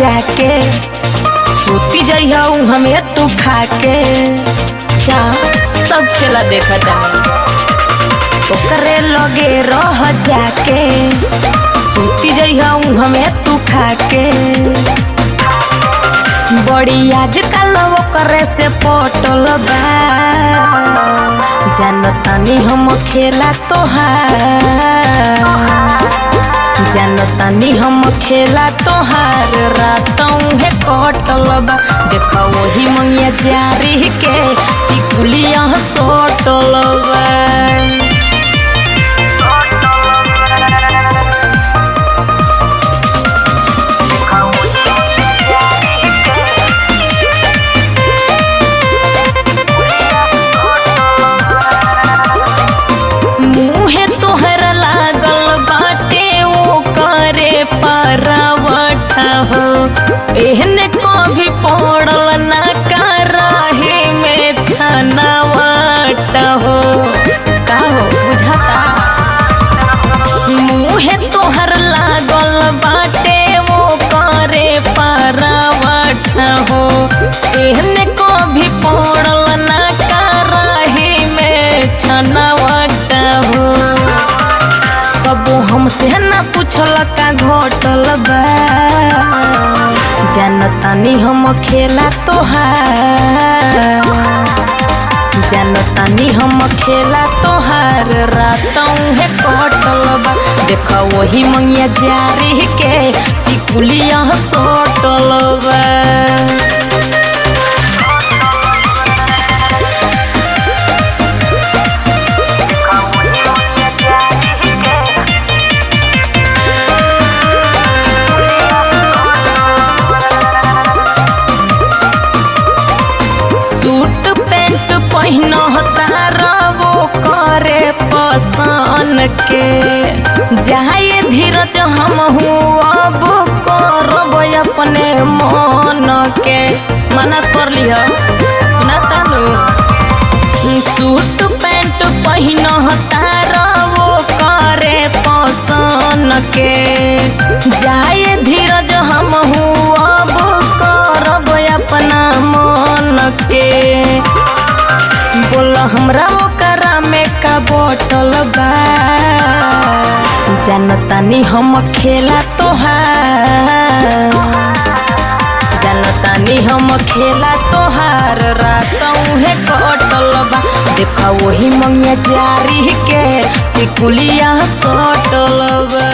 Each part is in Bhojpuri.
जाके सूती जइहा हमें तू खाके क्या सब खेला देखा जाए ओकरे लगे रह जाके सूती जइहा हमें तू खाके बड़ी आजकल ओकरे से पटल बा जानतानी हम खेला तोहार जानतानी हम खेला तोहार रातों है कटल बा देखा वही मंगिया जारी के टिकुलिया सोटल बा एहने कभी पड़ल ना कराही में छनावट हो का हो बुझाता मुँहे तोहर लागल बाटे वो करे पारावट हो एहने कभी पड़ल ना कराही में छनावट हो कबो हमसे ना पूछल का घटल बा जानतानी हम खेला तोहार जानतानी हम खेला तोहार रातों है कटल बा देखा वही मंगिया जारी के टिकुलिया सोटल बा वो करे पसंद के जाए धीरज हम अब करब अपने मन के मना कर लिह सुनाता सूट पैंट पहन वो करे पसंद के जाए धीरज हम अब करब अपना मन के बोला हमरा ओकरा में का बोतल बा जानतानी हम खेला तोहार जानतानी हम खेला तोहार रातों है कटल बा देखा वही मंगिया जारी के टिकुलिया सोटल बा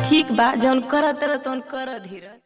ठीक बा जौन करत रह तौन कर धीरज।